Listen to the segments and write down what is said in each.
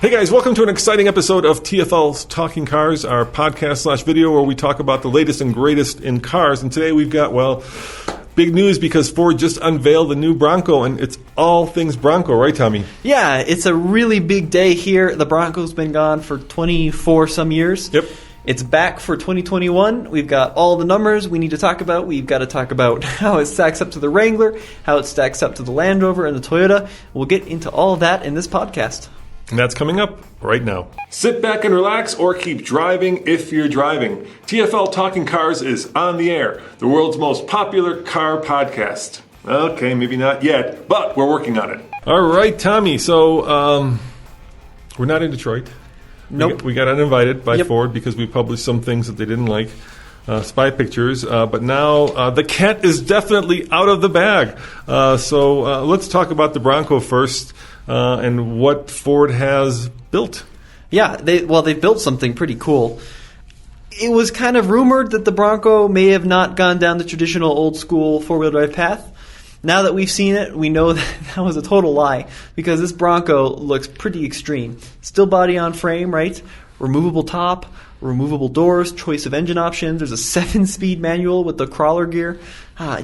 Hey guys, welcome to an exciting episode of TFL's Talking Cars, our podcast/video where we talk about the latest and greatest in cars. And today we've got, big news because Ford just unveiled the new Bronco, and it's all things Bronco, right, Tommy? Yeah, it's a really big day here. The Bronco's been gone for 24 some years. Yep. It's back for 2021. We've got all the numbers we need to talk about. We've got to talk about how it stacks up to the Wrangler, how it stacks up to the Land Rover and the Toyota. We'll get into all of that in this podcast. And that's coming up right now. Sit back and relax or keep driving if you're driving. TFL Talking Cars is on the air, the world's most popular car podcast. Okay, maybe not yet, but we're working on it. All right, Tommy, so we're not in Detroit. Nope. We got uninvited by Ford because we published some things that they didn't like, spy pictures. But now the cat is definitely out of the bag. So let's talk about the Bronco first and what Ford has built. Yeah, they built something pretty cool. It was kind of rumored that the Bronco may have not gone down the traditional old school four-wheel drive path. Now that we've seen it, we know that was a total lie because this Bronco looks pretty extreme. Still body on frame, right? Removable top, removable doors, choice of engine options. There's a 7-speed manual with the crawler gear.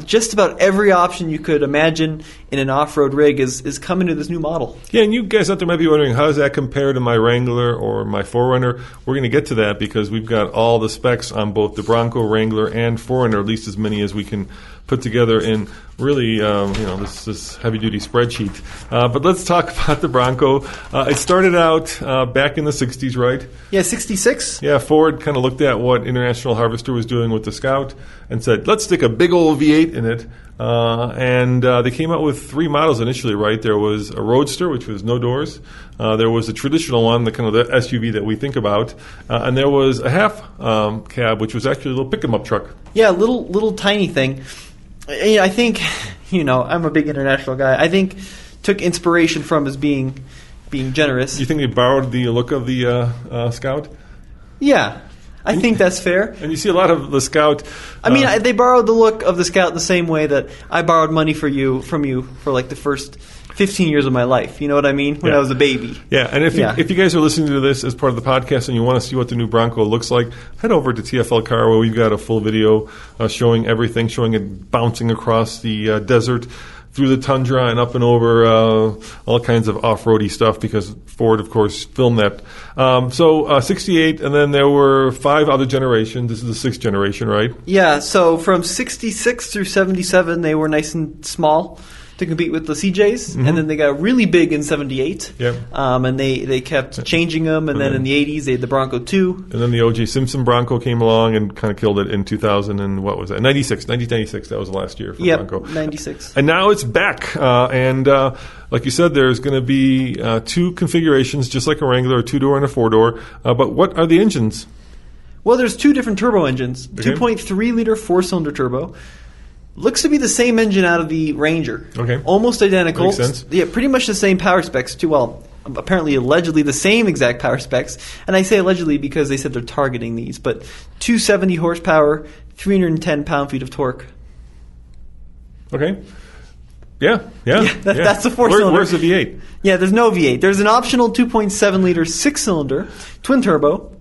Just about every option you could imagine in an off-road rig is coming to this new model. Yeah, and you guys out there might be wondering, how does that compare to my Wrangler or my 4Runner? We're going to get to that because we've got all the specs on both the Bronco, Wrangler, and 4Runner, at least as many as we can put together in really, this heavy-duty spreadsheet. But let's talk about the Bronco. It started out back in the 60s, right? Yeah, 66. Yeah, Ford kind of looked at what International Harvester was doing with the Scout and said, let's stick a big old V8 in it. And they came out with 3 models initially, right? There was a Roadster, which was no doors. There was a traditional one, the kind of the SUV that we think about. And there was a half cab, which was actually a little pick-em-up truck. Yeah, little tiny thing. I think, I'm a big international guy. I think took inspiration from as being generous. You think they borrowed the look of the Scout? Yeah, I think that's fair. And you see a lot of the Scout. They borrowed the look of the Scout the same way that I borrowed money from you for like the first 15 years of my life. You know what I mean? When I was a baby. Yeah, and if you guys are listening to this as part of the podcast and you want to see what the new Bronco looks like, head over to TFL Car where we've got a full video showing everything, showing it bouncing across the desert, through the tundra and up and over all kinds of off-roady stuff because Ford, of course, filmed that. So 68, and then there were 5 other generations. This is the 6th generation, right? Yeah, so from 66 through 77, they were nice and small to compete with the CJs, and then they got really big in 78. Yep. And they kept changing them, and then in the 80s they had the Bronco 2. And then the O.J. Simpson Bronco came along and kind of killed it in 2000 and what was that? 1996, that was the last year for Bronco. 96. And now it's back, and like you said, there's going to be 2 configurations, just like a Wrangler, a 2-door and a 4-door. But what are the engines? Well, there's 2 different turbo engines. Okay. 2.3-liter 4-cylinder turbo. Looks to be the same engine out of the Ranger. Okay. Almost identical. Makes sense. Yeah, pretty much the same power specs too. Well, apparently allegedly the same exact power specs. And I say allegedly because they said they're targeting these. But 270 horsepower, 310 pound-feet of torque. Okay. Yeah. That's the 4-cylinder. Where's the V8? Yeah, there's no V8. There's an optional 2.7-liter 6-cylinder, twin turbo,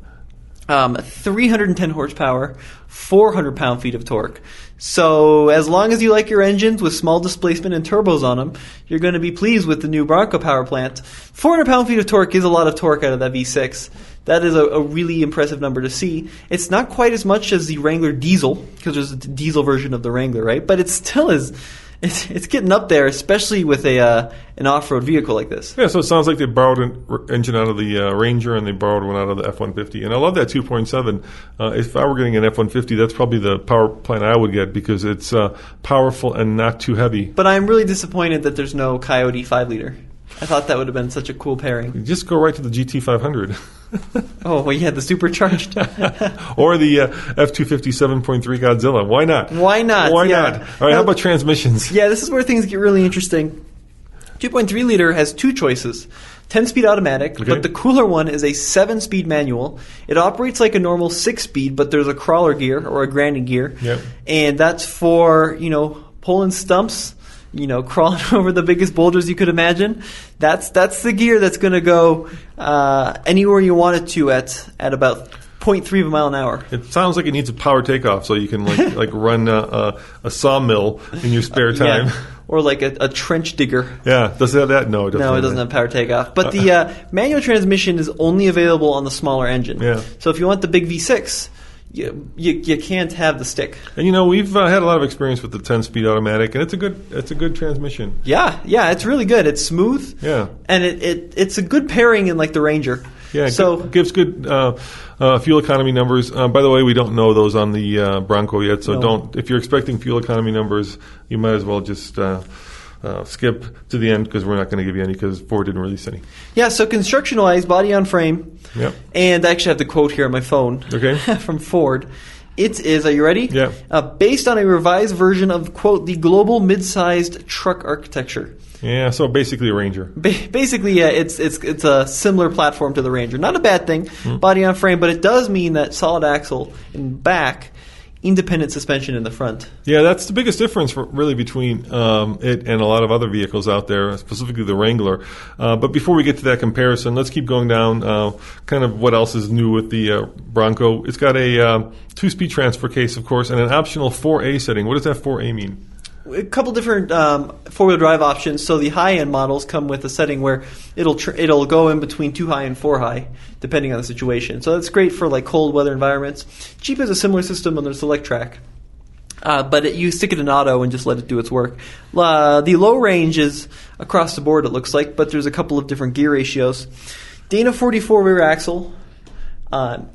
310 horsepower, 400 pound-feet of torque. So as long as you like your engines with small displacement and turbos on them, you're going to be pleased with the new Bronco power plant. 400 pound-feet of torque is a lot of torque out of that V6. That is a really impressive number to see. It's not quite as much as the Wrangler diesel, because there's a diesel version of the Wrangler, right? But it still is. It's getting up there, especially with an off-road vehicle like this. Yeah, so it sounds like they borrowed an engine out of the Ranger and they borrowed one out of the F-150. And I love that 2.7. If I were getting an F-150, that's probably the power plant I would get because it's powerful and not too heavy. But I'm really disappointed that there's no Coyote 5-liter. I thought that would have been such a cool pairing. You just go right to the GT500. Oh, well, yeah, the supercharged. Or the F-250 7.3 Godzilla. Why not? Why not? All right, how about transmissions? Yeah, this is where things get really interesting. 2.3-liter has 2 choices. 10-speed automatic, but the cooler one is a 7-speed manual. It operates like a normal 6-speed, but there's a crawler gear or a grinding gear. Yep. And that's for, pulling stumps crawling over the biggest boulders you could imagine. That's the gear that's going to go anywhere you want it to at about 0.3 of a mile an hour. It sounds like it needs a power takeoff, so you can like run a sawmill in your spare time. Yeah. Or like a trench digger. Yeah. Does it have that? No, it doesn't. No, it doesn't have power takeoff. But the manual transmission is only available on the smaller engine. Yeah. So if you want the big V6, you can't have the stick. And we've had a lot of experience with the 10-speed automatic, and it's a good transmission. Yeah, it's really good. It's smooth. Yeah. And it's a good pairing in like the Ranger. Yeah, so gives good fuel economy numbers. By the way, we don't know those on the Bronco yet, so don't. If you're expecting fuel economy numbers, you might as well just skip to the end because we're not going to give you any because Ford didn't release any. Yeah, so construction-wise, body on frame. Yep. And I actually have the quote here on my phone. Okay. From Ford. It is, are you ready? Yeah. Based on a revised version of, quote, the global mid-sized truck architecture. Yeah, so basically a Ranger. Basically, yeah, it's a similar platform to the Ranger. Not a bad thing, body on frame, but it does mean that solid axle in back, independent suspension in the front. Yeah, that's the biggest difference really between it and a lot of other vehicles out there, specifically the Wrangler. But before we get to that comparison, let's keep going down kind of what else is new with the Bronco. It's got a 2-speed transfer case, of course, and an optional 4A setting. What does that 4A mean? A couple different four-wheel drive options. So the high-end models come with a setting where it'll go in between 2 high and 4 high, depending on the situation. So that's great for like cold weather environments. Jeep has a similar system on their Select Track, but you stick it in auto and just let it do its work. The low range is across the board, it looks like, but there's a couple of different gear ratios. Dana 44 rear axle.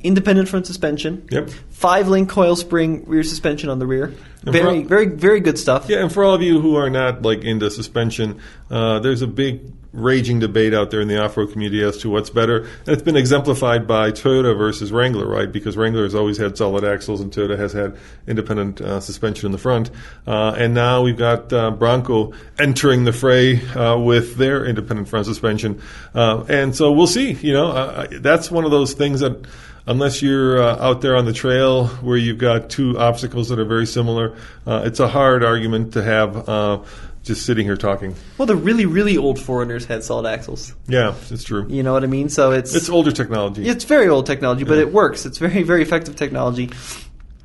Independent front suspension. Yep. 5-link coil spring rear suspension on the rear. Very, very good stuff. Yeah, and for all of you who are not like into suspension, there's a big raging debate out there in the off-road community as to what's better. And it's been exemplified by Toyota versus Wrangler, right? Because Wrangler has always had solid axles and Toyota has had independent suspension in the front. And now we've got Bronco entering the fray with their independent front suspension. And so we'll see. That's one of those things that unless you're out there on the trail where you've got two obstacles that are very similar, it's a hard argument to have just sitting here talking. Well, the really, really old 4Runners had solid axles. Yeah, it's true. You know what I mean? So it's older technology. It's very old technology, but it works. It's very, very effective technology.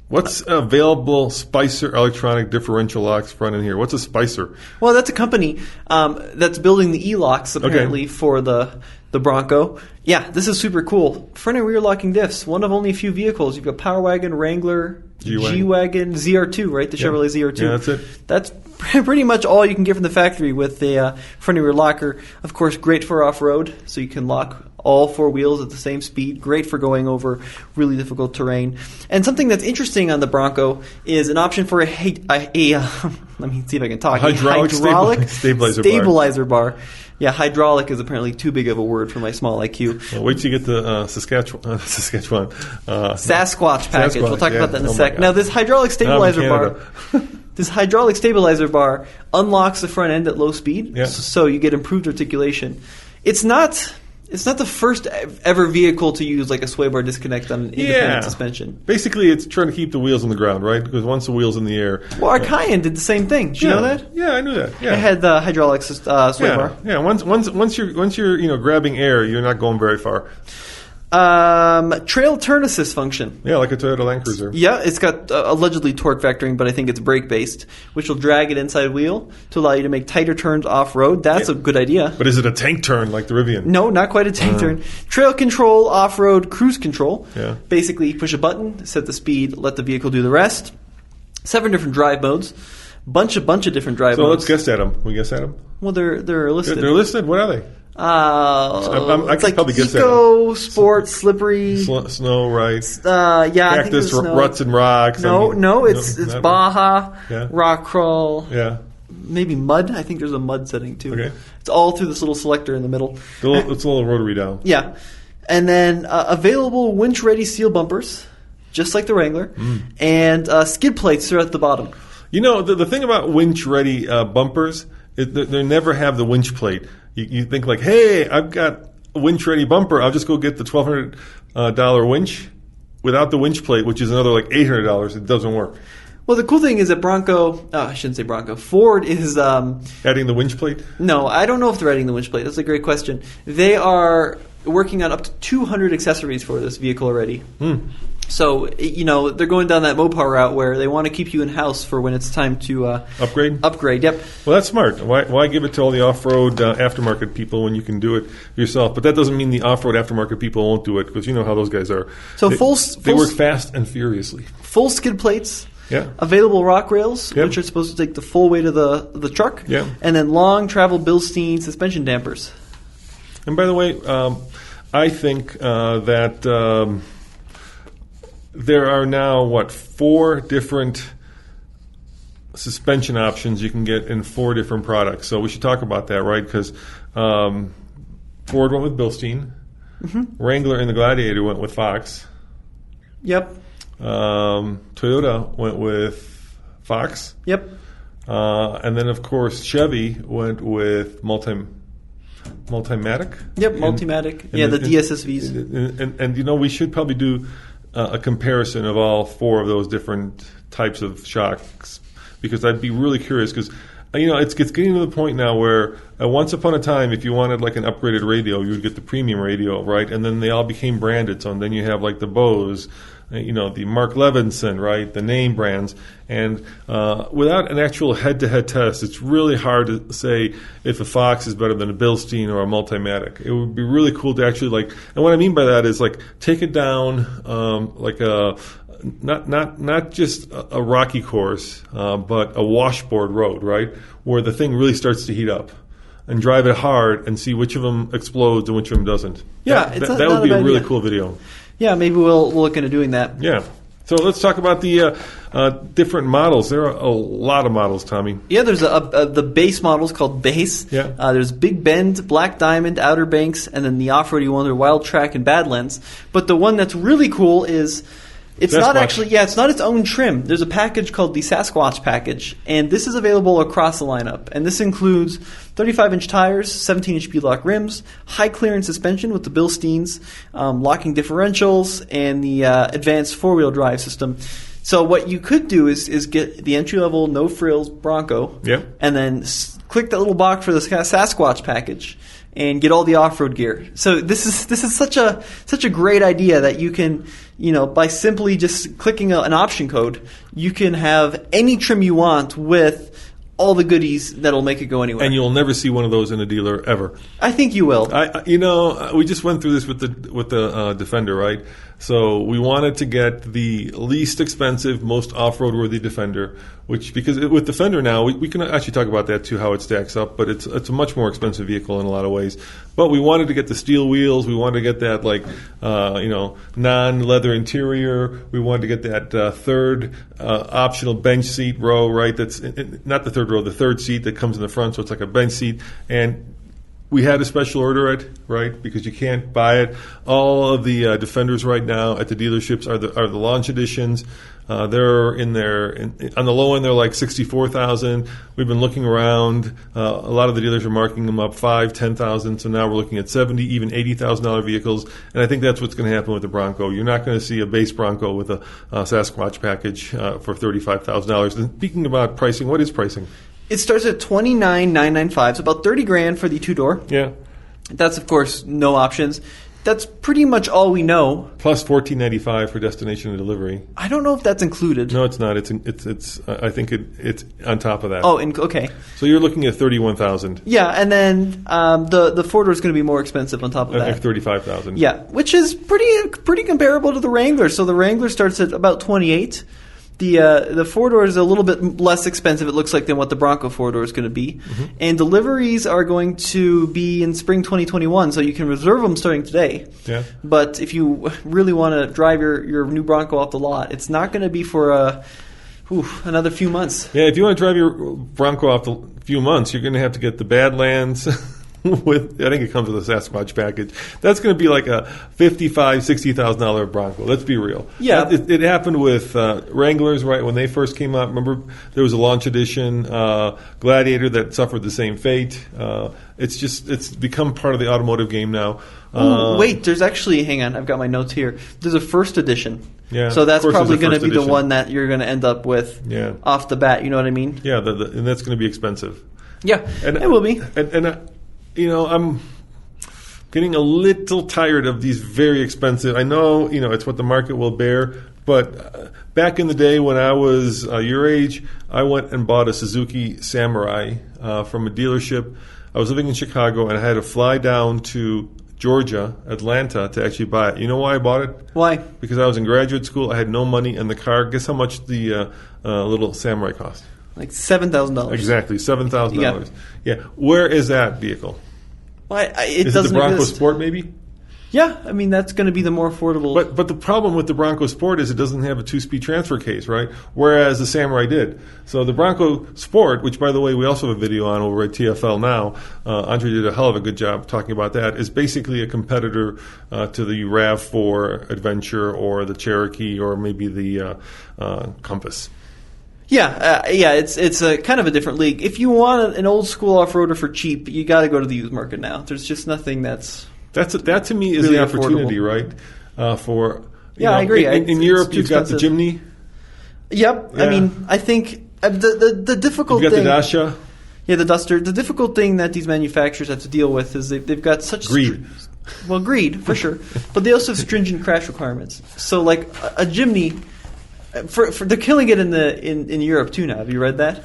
What's available Spicer electronic differential locks front in here? What's a Spicer? Well, that's a company that's building the E-locks apparently for the Bronco. Yeah, this is super cool. Front and rear locking diffs. One of only a few vehicles. You've got Power Wagon, Wrangler, G-Wagon, ZR2, right? The Chevrolet ZR2. Yeah, that's it. That's pretty much all you can get from the factory with the front and rear locker. Of course, great for off-road, so you can lock all 4 wheels at the same speed. Great for going over really difficult terrain. And something that's interesting on the Bronco is an option for let me see if I can talk. Hydraulic stabilizer bar. Yeah, hydraulic is apparently too big of a word for my small IQ. Well, wait till you get the Sasquatch package. We'll talk about that in a sec. Now, this hydraulic stabilizer bar, unlocks the front end at low speed, so you get improved articulation. It's not the first ever vehicle to use like a sway bar disconnect on an independent suspension. Basically, it's trying to keep the wheels on the ground, right? Because once the wheel's in the air... Well, our Cayenne did the same thing. Did you know that? Yeah, I knew that. Yeah. It had the hydraulic sway bar. Yeah, once you're grabbing air, you're not going very far. Trail turn assist function. Yeah, like a Toyota Land Cruiser. Yeah, it's got allegedly torque vectoring, but I think it's brake based, which will drag it inside wheel to allow you to make tighter turns off road. That's a good idea. But is it a tank turn like the Rivian? No, not quite a tank turn. Trail control, off road cruise control. Yeah. Basically, you push a button, set the speed, let the vehicle do the rest. 7 different drive modes. Bunch of different drive modes. So let's guess at them. We guess at them. Well, they're listed. They're listed. What are they? I can probably guess eco, sport, slippery, snow, right? Cactus, ruts and rocks. It's Baja, rock crawl. Yeah, maybe mud. I think there's a mud setting too. Okay, it's all through this little selector in the middle. It's a little rotary dial. Yeah, and then available winch-ready steel bumpers, just like the Wrangler, and skid plates are at the bottom. You know, the thing about winch-ready bumpers, they never have the winch plate. You think like, hey, I've got a winch-ready bumper. I'll just go get the $1,200 winch without the winch plate, which is another like $800. It doesn't work. Well, the cool thing is that I shouldn't say Bronco. Ford is adding the winch plate. No, I don't know if they're adding the winch plate. That's a great question. They are working on up to 200 accessories for this vehicle already. So, they're going down that Mopar route where they want to keep you in-house for when it's time to upgrade? Upgrade, yep. Well, that's smart. Why give it to all the off-road aftermarket people when you can do it yourself? But that doesn't mean the off-road aftermarket people won't do it, because you know how those guys are. So they work fast and furiously. Full skid plates. Yeah. Available rock rails, yep. which are supposed to take the full weight of the truck. Yeah. And then long travel Bilstein suspension dampers. And by the way, I think that there are now, 4 different suspension options you can get in 4 different products. So we should talk about that, right? Because Ford went with Bilstein. Mm-hmm. Wrangler and the Gladiator went with Fox. Yep. Toyota went with Fox. Yep. And then, of course, Chevy went with Multimatic. Yep, Multimatic. The DSSVs. And we should probably do a comparison of all 4 of those different types of shocks, because I'd be really curious, because it's getting to the point now where once upon a time, if you wanted like an upgraded radio, you would get the premium radio, right? And then they all became branded. So then you have like the Bose, the Mark Levinson, right? The name brands. And without an actual head-to-head test, it's really hard to say if a Fox is better than a Bilstein or a Multimatic. It would be really cool to actually and what I mean by that is take it down like a not just a rocky course, but a washboard road, right, where the thing really starts to heat up, and drive it hard and see which of them explodes and which of them doesn't. Yeah, that would be a really cool video. Yeah, maybe we'll look into doing that. Yeah. So let's talk about the different models. There are a lot of models, Tommy. Yeah, there's the base models called Base. Yeah. There's Big Bend, Black Diamond, Outer Banks, and then the off-roady one, Wild Track and Badlands. But the one that's really cool is it's Sasquatch. not actually, it's not its own trim. There's a package called the Sasquatch Package, and this is available across the lineup. And this includes 35-inch tires, 17-inch beadlock rims, high-clearance suspension with the Bilsteins, locking differentials, and the advanced four-wheel drive system. So what you could do is get the entry-level no-frills Bronco, and then click that little box for the Sasquatch Package, and get all the off-road gear. So this is such a great idea that you can, by simply just clicking an option code, you can have any trim you want with all the goodies that'll make it go anywhere. And you'll never see one of those in a dealer ever. I think you will. We just went through this with the Defender, right? So we wanted to get the least expensive, most off-road worthy Defender, because with Defender now, we can actually talk about that too, how it stacks up, but it's a much more expensive vehicle in a lot of ways. But we wanted to get the steel wheels, we wanted to get that non-leather interior, we wanted to get that third optional bench seat row, right? That's not the third row, the third seat that comes in the front, so it's like a bench seat. And we had to special order it, right? Because you can't buy it. All of the Defenders right now at the dealerships are the launch editions. They're in there on the low end. They're like $64,000. We've been looking around. A lot of the dealers are marking them up $5,000, $10,000. So now we're looking at $70,000, even $80,000 vehicles. And I think that's what's going to happen with the Bronco. You're not going to see a base Bronco with a Sasquatch package for $35,000. And speaking about pricing, what is pricing? It starts at $29,995, so about $30,000 for the two-door. Yeah. That's, of course, no options. That's pretty much all we know. Plus $14.95 for destination and delivery. I don't know if that's included. No, it's not. It's. I think it's on top of that. Oh, okay. So you're looking at $31,000. Yeah, and then the four-door is going to be more expensive on top of that. I think $35,000. Yeah, which is pretty comparable to the Wrangler. So the Wrangler starts at about $28,000. The four-door is a little bit less expensive, it looks like, than what the Bronco four-door is going to be. Mm-hmm. And deliveries are going to be in spring 2021, so you can reserve them starting today. Yeah. But if you really want to drive your new Bronco off the lot, it's not going to be for another few months. Yeah, if you want to drive your Bronco off the few months, you're going to have to get the Badlands. I think it comes with a Sasquatch package. That's going to be like a $55,000, $60,000 Bronco. Let's be real. Yeah, it happened with Wranglers, right? When they first came out, remember there was a launch edition Gladiator that suffered the same fate. It's become part of the automotive game now. Wait, there's actually, hang on, I've got my notes here. There's a first edition. Yeah, So that's of course, probably it's a going to first be the edition. one that you're going to end up with off the bat. You know what I mean? Yeah, and that's going to be expensive. Yeah, And, it will be. I'm getting a little tired of these very expensive. I know, it's what the market will bear, but back in the day when I was your age, I went and bought a Suzuki Samurai from a dealership. I was living in Chicago, and I had to fly down to Georgia, Atlanta, to actually buy it. You know why I bought it? Why? Because I was in graduate school. I had no money in the car. Guess how much the little Samurai cost? Like $7,000. Exactly, $7,000. Yeah. Where is that vehicle? Well, it Is it doesn't the Bronco exist. Sport, maybe? Yeah, I mean that's going to be the more affordable. But the problem with the Bronco Sport is it doesn't have a 2-speed transfer case, right? Whereas the Samurai did. So the Bronco Sport, which by the way we also have a video on over at TFLnow, Andre did a hell of a good job talking about that, is basically a competitor to the RAV4 Adventure or the Cherokee or maybe the Compass. Yeah, it's a kind of a different league. If you want an old school off-roader for cheap, you got to go to the used market now. There's just nothing that to me is really the opportunity, affordable. right? I agree. In Europe, you've got the Jimny. Yep. Yeah. I mean, I think the difficult You've got thing. the Dacia. Yeah, the Duster. The difficult thing that these manufacturers have to deal with is they've got such Greed. Greed for sure, but they also have stringent crash requirements. So, like a Jimny, they're killing it in Europe too now. Have you read that?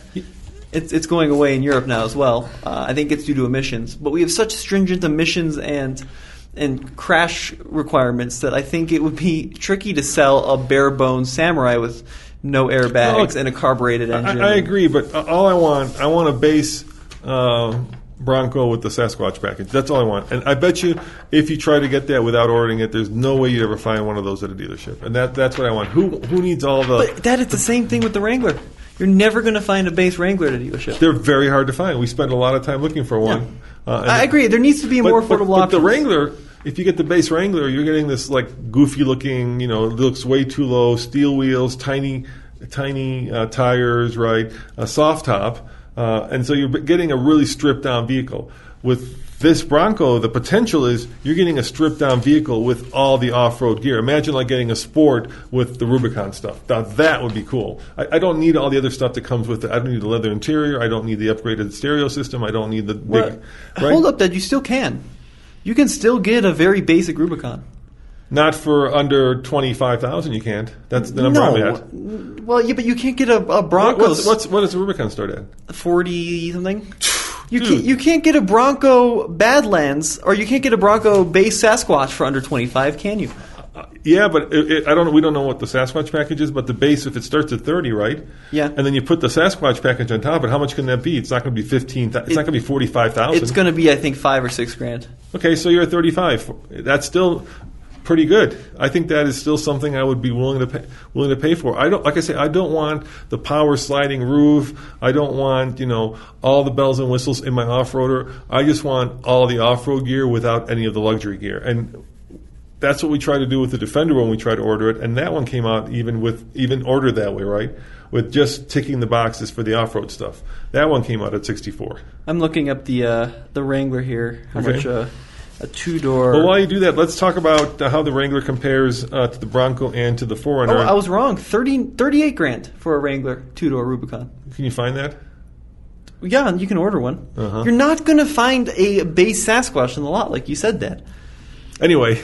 It's going away in Europe now as well. I think it's due to emissions, but we have such stringent emissions and crash requirements that I think it would be tricky to sell a bare bones Samurai with no airbags and a carbureted engine. I agree, but all I want a base Bronco with the Sasquatch package. That's all I want. And I bet you if you try to get that without ordering it, there's no way you'd ever find one of those at a dealership. And that's what I want. Who needs all the... But that is the same thing with the Wrangler. You're never going to find a base Wrangler at a dealership. They're very hard to find. We spend a lot of time looking for one. Yeah. I agree. There needs to be a more affordable option. But the Wrangler, if you get the base Wrangler, you're getting this like goofy looking, it looks way too low, steel wheels, tiny tires, right? A soft top. And so you're getting a really stripped down vehicle. With this Bronco, the potential is you're getting a stripped down vehicle with all the off-road gear. Imagine like getting a Sport with the Rubicon stuff. Now that would be cool. I don't need all the other stuff that comes with it. I don't need the leather interior. I don't need the upgraded stereo system. I don't need the big... Right? Hold up, Dad. You still can. You can still get a very basic Rubicon. Not for under $25,000. You can't. That's the number I'm at. Well, yeah, but you can't get a Bronco. What does the Rubicon start at? 40 something. You can't get a Bronco Badlands or you can't get a Bronco base Sasquatch for under 25, can you? Yeah, but we don't know what the Sasquatch package is, but the base, if it starts at 30, right? Yeah. And then you put the Sasquatch package on top, but how much can that be? It's not going to be 15. It's not going to be 45,000. It's going to be, I think, $5,000 or $6,000. Okay, so you're at 35. That's still pretty good. I think that is still something I would be willing to pay for. I don't want the power sliding roof. I don't want all the bells and whistles in my off-roader. I just want all the off-road gear without any of the luxury gear. And that's what we try to do with the Defender when we try to order it. And that one came out even ordered that way, right? With just ticking the boxes for the off-road stuff. That one came out at $64. I'm looking up the Wrangler here. How much a two-door... Well, while you do that, let's talk about how the Wrangler compares to the Bronco and to the 4Runner. Oh, I was wrong. $38,000 for a Wrangler two-door Rubicon. Can you find that? Yeah, you can order one. Uh-huh. You're not going to find a base Sasquatch in the lot, like you said, Dad. Anyway,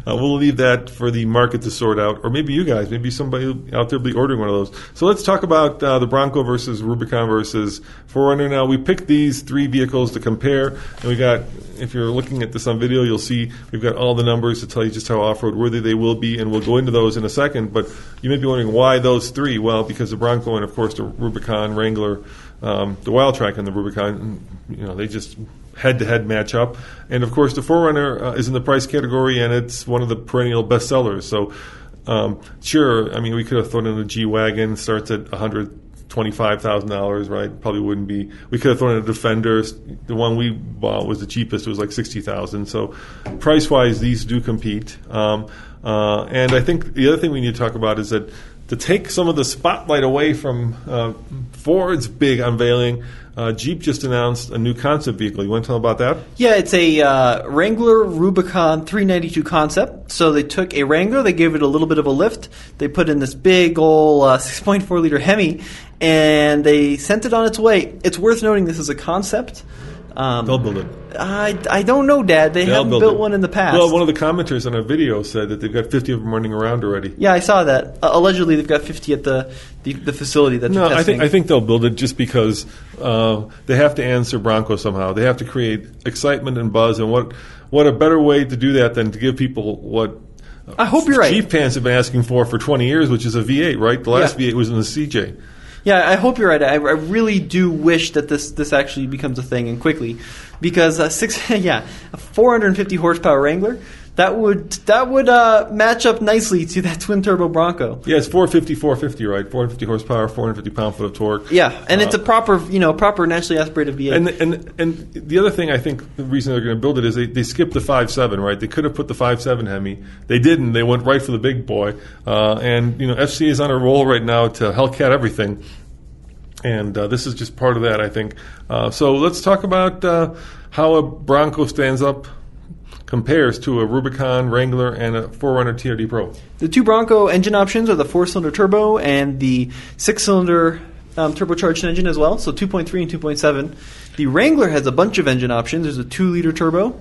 we'll leave that for the market to sort out, or maybe you guys, maybe somebody out there will be ordering one of those. So let's talk about the Bronco versus Rubicon versus 4Runner. Now, we picked these three vehicles to compare, and we got, if you're looking at this on video, you'll see we've got all the numbers to tell you just how off-road worthy they will be, and we'll go into those in a second. But you may be wondering why those three. Well, because the Bronco and, of course, the Rubicon, Wrangler, the Wild Track and the Rubicon, they just head-to-head match up. And, of course, the 4Runner is in the price category, and it's one of the perennial bestsellers. So, sure, I mean, we could have thrown in a G-Wagon, starts at $125,000, right? Probably wouldn't be. We could have thrown in a Defender. The one we bought was the cheapest. It was like $60,000. So, price-wise, these do compete. And I think the other thing we need to talk about is that to take some of the spotlight away from Ford's big unveiling. Jeep just announced a new concept vehicle. You want to tell about that? Yeah, it's a Wrangler Rubicon 392 concept. So they took a Wrangler, they gave it a little bit of a lift, they put in this big old 6.4 liter Hemi, and they sent it on its way. It's worth noting this is a concept. They'll build it. I don't know, Dad. They haven't built one in the past. Well, one of the commenters on our video said that they've got 50 of them running around already. Yeah, I saw that. Allegedly, they've got 50 at the facility that they're testing. I think they'll build it just because they have to answer Bronco somehow. They have to create excitement and buzz, and what a better way to do that than to give people what I hope you're right. Jeep fans have been asking for 20 years, which is a V8, right? The last V8 was in the CJ. Yeah, I hope you're right. I really do wish that this actually becomes a thing and quickly, because a 450 horsepower Wrangler that would match up nicely to that twin turbo Bronco. Yeah, it's 450, right? 450 horsepower, 450 pound-foot of torque. Yeah, and it's a proper naturally aspirated V8. And the other thing I think the reason they're going to build it is they skipped the 5.7, right? They could have put the 5.7 Hemi. They didn't. They went right for the big boy. And FC is on a roll right now to Hellcat everything. And this is just part of that, I think. So let's talk about how a Bronco compares to a Rubicon, Wrangler, and a 4Runner TRD Pro. The two Bronco engine options are the 4-cylinder turbo and the 6-cylinder turbocharged engine as well, so 2.3 and 2.7. The Wrangler has a bunch of engine options. There's a 2-liter turbo.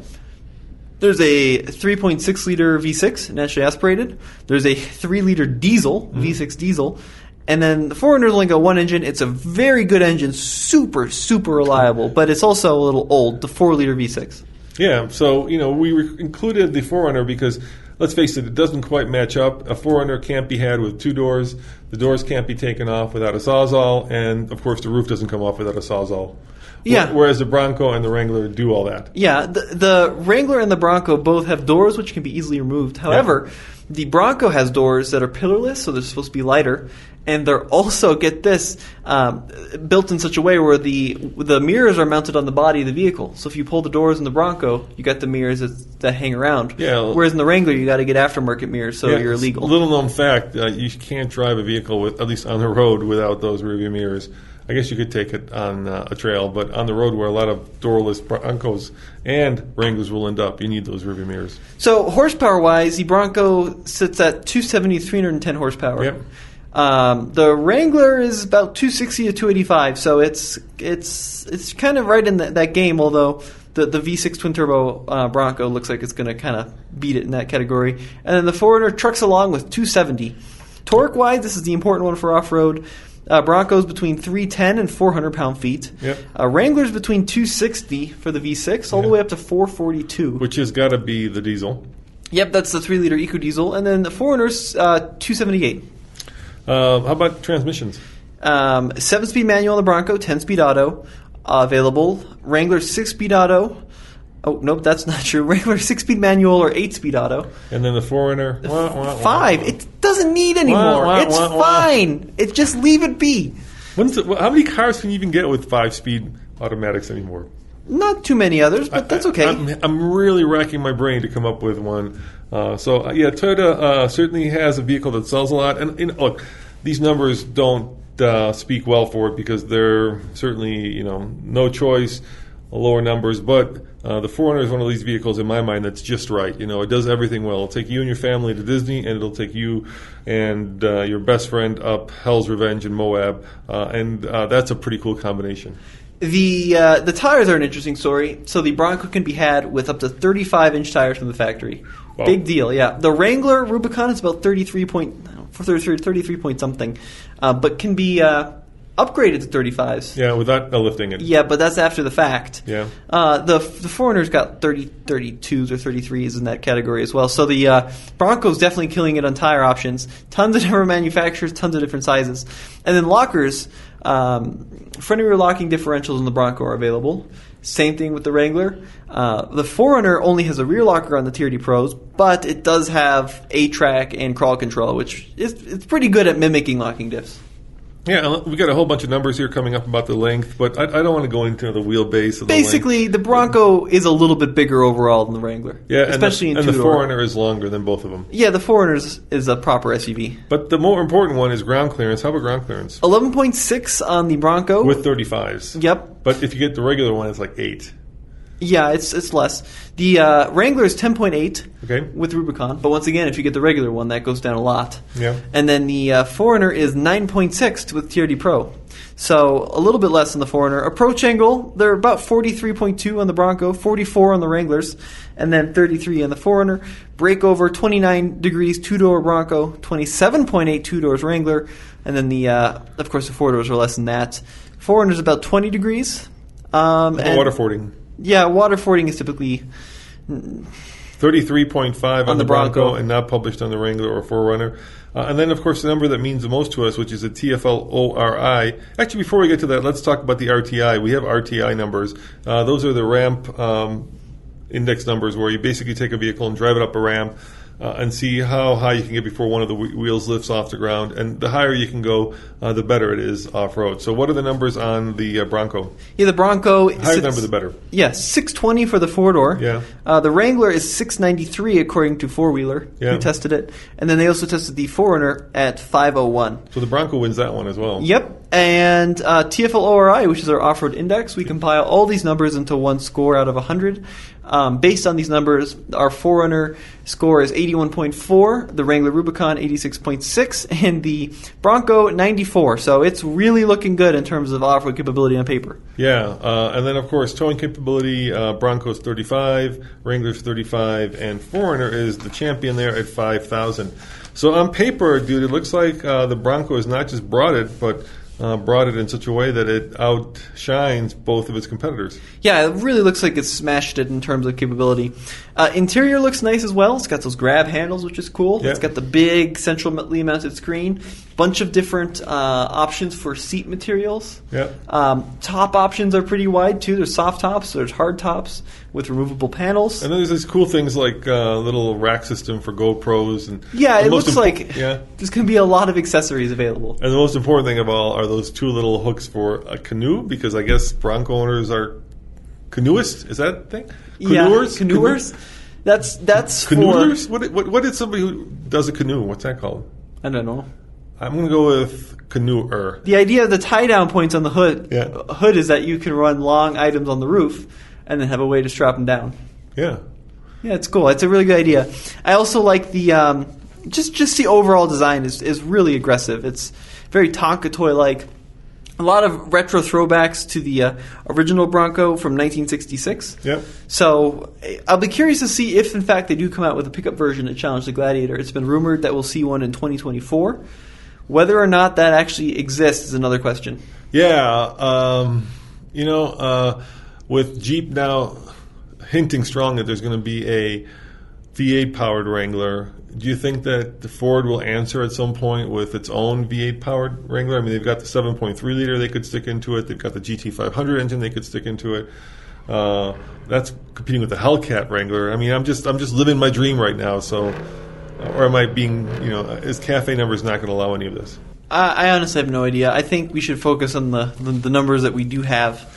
There's a 3.6-liter V6, naturally aspirated. There's a 3-liter diesel, V6 diesel. And then the 4Runner's only got one engine. It's a very good engine, super, super reliable, but it's also a little old, the 4-liter V6. Yeah, so, we included the 4Runner because, let's face it doesn't quite match up. A 4Runner can't be had with two doors. The doors can't be taken off without a Sawzall, and, of course, the roof doesn't come off without a Sawzall. Yeah. Whereas the Bronco and the Wrangler do all that. Yeah, the Wrangler and the Bronco both have doors which can be easily removed. However, the Bronco has doors that are pillarless, so they're supposed to be lighter. And they're also, get this, built in such a way where the mirrors are mounted on the body of the vehicle. So if you pull the doors in the Bronco, you got the mirrors that hang around. Yeah. Whereas in the Wrangler, you got to get aftermarket mirrors, so you're illegal. Little known fact: you can't drive a vehicle at least on the road, without those rearview mirrors. I guess you could take it on a trail, but on the road where a lot of doorless Broncos and Wranglers will end up, you need those rearview mirrors. So horsepower-wise, the Bronco sits at 270, 310 horsepower. Yep. The Wrangler is about 260 to 285, so it's kind of right in that game, although the V6 twin-turbo Bronco looks like it's going to kind of beat it in that category. And then the 4Runner trucks along with 270. Torque-wise, this is the important one for off-road. Bronco's between 310 and 400 pound-feet. Yep. Wrangler's between 260 for the V6, all the way up to 442. Which has got to be the diesel. Yep, that's the 3-liter EcoDiesel. And then the 4Runner's 278. How about transmissions? 7-speed manual on the Bronco, 10-speed auto available. Wrangler 6-speed auto. Oh, nope, that's not true. Wrangler 6-speed manual or 8-speed auto. And then the 4Runner? 5. It doesn't need anymore. It's fine. It just leave it be. How many cars can you even get with 5-speed automatics anymore? Not too many others, but that's okay. I'm really racking my brain to come up with one. Toyota certainly has a vehicle that sells a lot. And look, these numbers don't speak well for it because they're certainly no choice, lower numbers. But the 4Runner is one of these vehicles in my mind that's just right. It does everything well. It'll take you and your family to Disney, and it'll take you and your best friend up Hell's Revenge in Moab, and that's a pretty cool combination. The tires are an interesting story. So the Bronco can be had with up to 35-inch tires from the factory. Wow. Big deal, yeah. The Wrangler Rubicon is about 33 point something, but can be upgraded to 35s. Yeah, without lifting it. Yeah, but that's after the fact. Yeah. The 4Runner's got 32s or 33s in that category as well. So the Bronco's definitely killing it on tire options. Tons of different manufacturers, tons of different sizes. And then lockers, front and rear locking differentials in the Bronco are available. Same thing with the Wrangler. The 4Runner only has a rear locker on the TRD Pros, but it does have 8-track and crawl control, which it's pretty good at mimicking locking diffs. Yeah, we got a whole bunch of numbers here coming up about the length, but I don't want to go into the wheelbase. Of Basically, the Bronco is a little bit bigger overall than the Wrangler. Yeah, especially and the 4Runner is longer than both of them. Yeah, the 4Runner is a proper SUV. But the more important one is ground clearance. How about ground clearance? 11.6 on the Bronco. With 35s. Yep. But if you get the regular one, it's like 8. Yeah, it's less. The Wrangler is 10.8 okay. with Rubicon, but once again, if you get the regular one, that goes down a lot. Yeah. And then the 4Runner is 9.6 with TRD Pro. So a little bit less than the 4Runner. Approach angle, they're about 43.2 on the Bronco, 44 on the Wranglers, and then 33 on the 4Runner. Breakover, 29 degrees, two-door Bronco, 27.8 two-doors Wrangler, and then the of course the four-doors are less than that. 4Runner is about 20 degrees. And water fording. Yeah, water fording is typically 33.5 on the Bronco and not published on the Wrangler or 4Runner. And then, of course, the number that means the most to us, which is a TFLORI. Actually, before we get to that, let's talk about the RTI. We have RTI numbers. Those are the ramp index numbers where you basically take a vehicle and drive it up a ramp and see how high you can get before one of the wheels lifts off the ground. And the higher you can go, the better it is off-road. So what are the numbers on the Bronco? Yeah, the Bronco... The higher the number, the better. Yeah, 620 for the four-door. Yeah. The Wrangler is 693 according to Four Wheeler, who tested it. And then they also tested the 4Runner at 501. So the Bronco wins that one as well. Yep. And TFLORI, which is our off-road index, we compile all these numbers into one score out of 100. Based on these numbers, our 4Runner score is 81.4, the Wrangler Rubicon 86.6, and the Bronco 94. So it's really looking good in terms of off-road capability on paper. Yeah, and then of course towing capability, Bronco's 35, Wrangler's 35, and 4Runner is the champion there at 5,000. So on paper, dude, it looks like the Bronco has not just brought it, but brought it in such a way that it outshines both of its competitors. Yeah, it really looks like it's smashed it in terms of capability. Interior looks nice as well. It's got those grab handles, which is cool. Yep. It's got the big centrally mounted screen. Bunch of different options for seat materials. Yep. Top options are pretty wide, too. There's soft tops, there's hard tops with removable panels. And then there's these cool things like little rack system for GoPros. And yeah, it looks like there's going to be a lot of accessories available. And the most important thing of all are those two little hooks for a canoe, because I guess Bronco owners are canoeists. Is that a thing? Canoers? Yeah, canoers. That's canoodlers? What did somebody who does a canoe? What's that called? I don't know. I'm going to go with canoer. The idea of the tie-down points on the hood is that you can run long items on the roof and then have a way to strap them down. Yeah. Yeah, it's cool. It's a really good idea. I also like the just the overall design is really aggressive. It's very Tonka toy-like. A lot of retro throwbacks to the original Bronco from 1966. Yep. So I'll be curious to see if, in fact, they do come out with a pickup version to challenge the Gladiator. It's been rumored that we'll see one in 2024. Whether or not that actually exists is another question. Yeah. With Jeep now hinting strong that there's going to be a V8-powered Wrangler, do you think that the Ford will answer at some point with its own V8-powered Wrangler? I mean, they've got the 7.3-liter they could stick into it. They've got the GT500 engine they could stick into it. That's competing with the Hellcat Wrangler. I mean, I'm just living my dream right now. So, or am I being, is Cafe Numbers not going to allow any of this? I honestly have no idea. I think we should focus on the numbers that we do have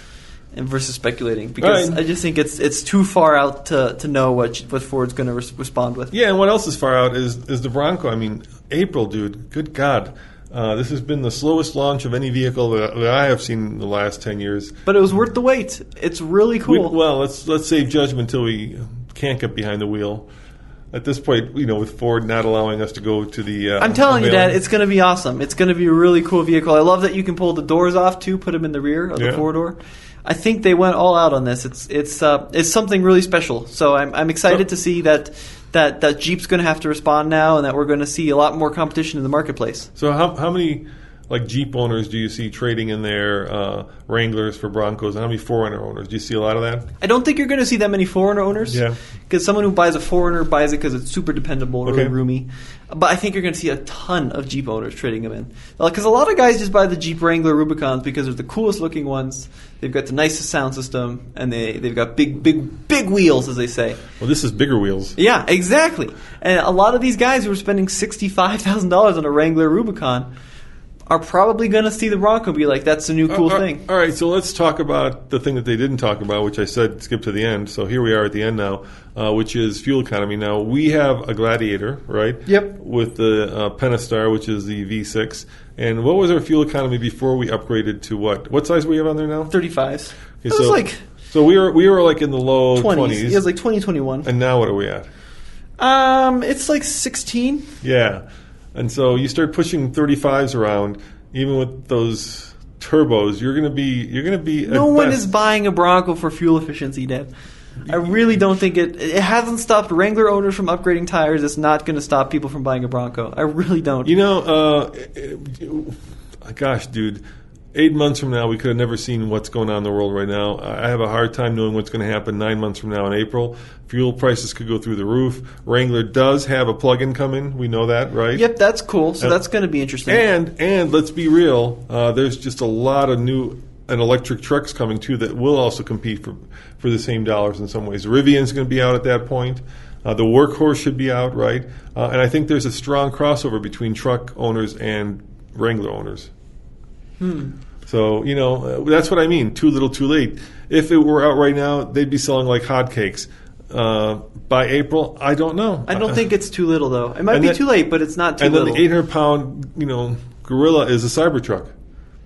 versus speculating, because I just think it's too far out to know what Ford's going to respond with. Yeah, and what else is far out is the Bronco. I mean, April, dude, good God. This has been the slowest launch of any vehicle that I have seen in the last 10 years. But it was worth the wait. It's really cool. Let's save judgment until we can't get behind the wheel. At this point, with Ford not allowing us to go to the... I'm telling you, Dad, it's going to be awesome. It's going to be a really cool vehicle. I love that you can pull the doors off, too, put them in the rear of the four-door. I think they went all out on this. It's something really special. So I'm excited to see that Jeep's going to have to respond now, and that we're going to see a lot more competition in the marketplace. So how many Jeep owners do you see trading in their Wranglers for Broncos, and how many 4Runner owners? Do you see a lot of that? I don't think you're going to see that many 4Runner owners. Yeah. Because someone who buys a 4Runner buys it because it's super dependable, really roomy. But I think you're going to see a ton of Jeep owners trading them in. Because a lot of guys just buy the Jeep Wrangler Rubicons because they're the coolest looking ones. They've got the nicest sound system, and they've got big wheels, as they say. Well, this is bigger wheels. Yeah, exactly. And a lot of these guys who are spending $65,000 on a Wrangler Rubicon are probably going to see the Bronco and be like, that's a new cool thing. All right, so let's talk about the thing that they didn't talk about, which I said skip to the end. So here we are at the end now, which is fuel economy. Now, we have a Gladiator, right? Yep. With the Pentastar, which is the V6. And what was our fuel economy before we upgraded to what? What size we have on there now? 35s. Okay, so we were like in the low 20s. It was like 2021. And now what are we at? It's like 16. Yeah. And so you start pushing 35s around, even with those turbos, you're going to be No one is buying a Bronco for fuel efficiency, Dad. I really don't think it hasn't stopped Wrangler owners from upgrading tires. It's not going to stop people from buying a Bronco. I really don't. Gosh, dude, 8 months from now, we could have never seen what's going on in the world right now. I have a hard time knowing what's going to happen 9 months from now in April. Fuel prices could go through the roof. Wrangler does have a plug-in coming. We know that, right? Yep, that's cool. So that's going to be interesting. And let's be real, there's just a lot of new and electric trucks coming too that will also compete for the same dollars in some ways. Rivian's going to be out at that point. The Workhorse should be out, right? And I think there's a strong crossover between truck owners and Wrangler owners. So, that's what I mean. Too little, too late. If it were out right now, they'd be selling like hotcakes. By April, I don't know. I don't think it's too little, though. It might be too late, but it's not too little. And then the 800-pound, Gorilla is a Cybertruck.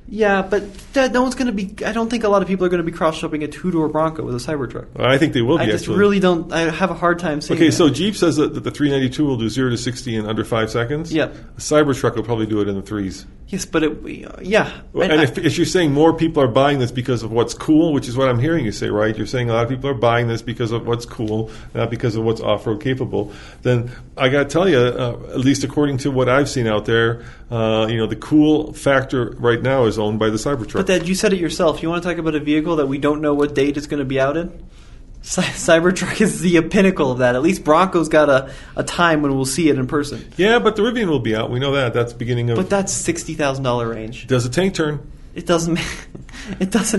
Yeah, but no one's going to be... I don't think a lot of people are going to be cross-shopping a two-door Bronco with a Cybertruck. I think they will be, I just really don't... I have a hard time seeing that. So Jeep says that the 392 will do 0 to 60 in under 5 seconds. Yep. A Cybertruck will probably do it in the 3s. Yes, but yeah. And if you're saying more people are buying this because of what's cool, which is what I'm hearing you say, right? You're saying a lot of people are buying this because of what's cool, not because of what's off-road capable. Then I got to tell you, at least according to what I've seen out there, the cool factor right now is owned by the Cybertruck. But Dad, you said it yourself. You want to talk about a vehicle that we don't know what date it's going to be out in? Cybertruck is the pinnacle of that. At least Bronco's got a time when we'll see it in person. Yeah, but the Rivian will be out. We know that. That's the beginning of... But that's $60,000 range. Does a tank turn? It doesn't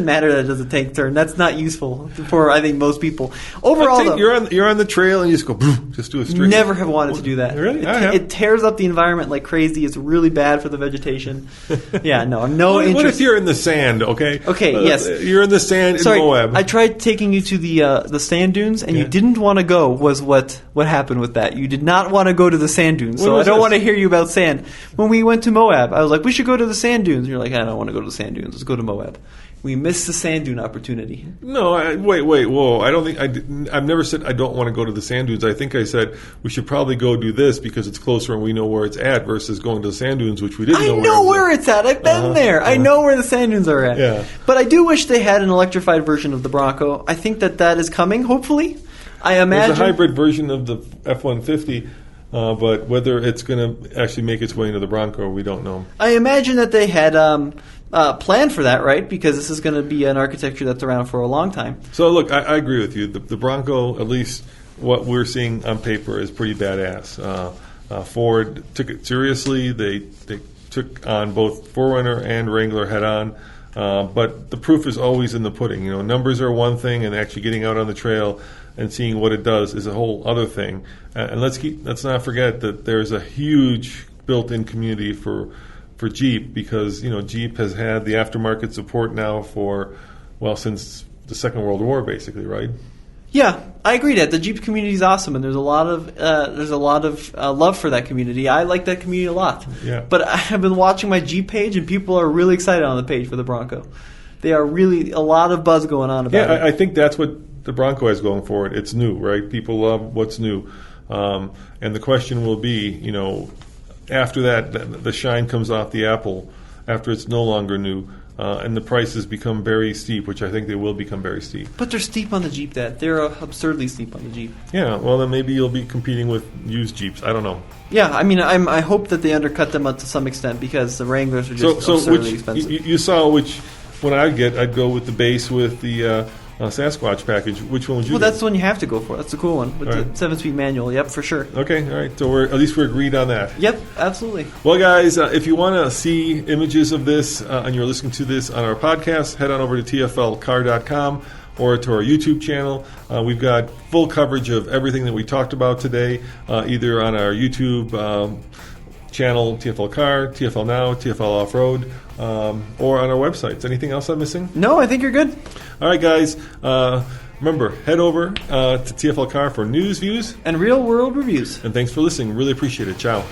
matter that it does a tank turn. That's not useful for, I think, most people. Overall, though, you're on the trail and you just go, just do a straight. Never have wanted to do that. Really? It tears up the environment like crazy. It's really bad for the vegetation. Yeah, no, I'm no interest. What if you're in the sand, okay? Okay, yes. You're in the sand in Moab. I tried taking you to the sand dunes, and you didn't want to go, was what happened with that. You did not want to go to the sand dunes, so I don't want to hear you about sand. When we went to Moab, I was like, we should go to the sand dunes. And you're like, I don't want to go to the sand dunes. Let's go to Moab. We missed the sand dune opportunity. No, wait, whoa! I don't think I've never said I don't want to go to the sand dunes. I think I said we should probably go do this because it's closer and we know where it's at versus going to the sand dunes, which we didn't know. I know where it's at. I've been there. I know where the sand dunes are at. Yeah. But I do wish they had an electrified version of the Bronco. I think that is coming. Hopefully, I imagine there's a hybrid version of the F-150. But whether it's going to actually make its way into the Bronco, we don't know. I imagine that they had planned for that, right? Because this is going to be an architecture that's around for a long time. So, look, I agree with you. The Bronco, at least what we're seeing on paper, is pretty badass. Ford took it seriously. They took on both 4Runner and Wrangler head-on. But the proof is always in the pudding. Numbers are one thing, and actually getting out on the trail and seeing what it does is a whole other thing. And let's not forget that there's a huge built-in community for Jeep because Jeep has had the aftermarket support now since the Second World War, basically, right? Yeah, I agree that the Jeep community is awesome, and there's a lot of love for that community. I like that community a lot. Yeah. But I have been watching my Jeep page, and people are really excited on the page for the Bronco. They are really a lot of buzz going on about it. Yeah, I think that's what the Bronco has going for it. It's new, right? People love what's new, and the question will be, after that, the shine comes off the apple. After it's no longer new. And the prices become very steep, which I think they will become very steep. But they're steep on the Jeep, Dad. They're absurdly steep on the Jeep. Yeah, well, then maybe you'll be competing with used Jeeps. I don't know. Yeah, I mean, I hope that they undercut them to some extent because the Wranglers are just absurdly expensive. You saw which one I'd go with the base with the Sasquatch package. Which one would you do? Well, that's the one you have to go for. That's the cool one with the 7-speed manual. Yep, for sure. Okay, all right. So at least we're agreed on that. Yep, absolutely. Well, guys, if you want to see images of this and you're listening to this on our podcast, head on over to TFLcar.com or to our YouTube channel. We've got full coverage of everything that we talked about today, either on our YouTube channel, TFL Car, TFLnow, TFL Off-Road, or on our websites. Anything else I'm missing? No, I think you're good. All right, guys. Remember, head over to TFL Car for news, views, And real-world reviews. and thanks for listening. Really appreciate it. Ciao.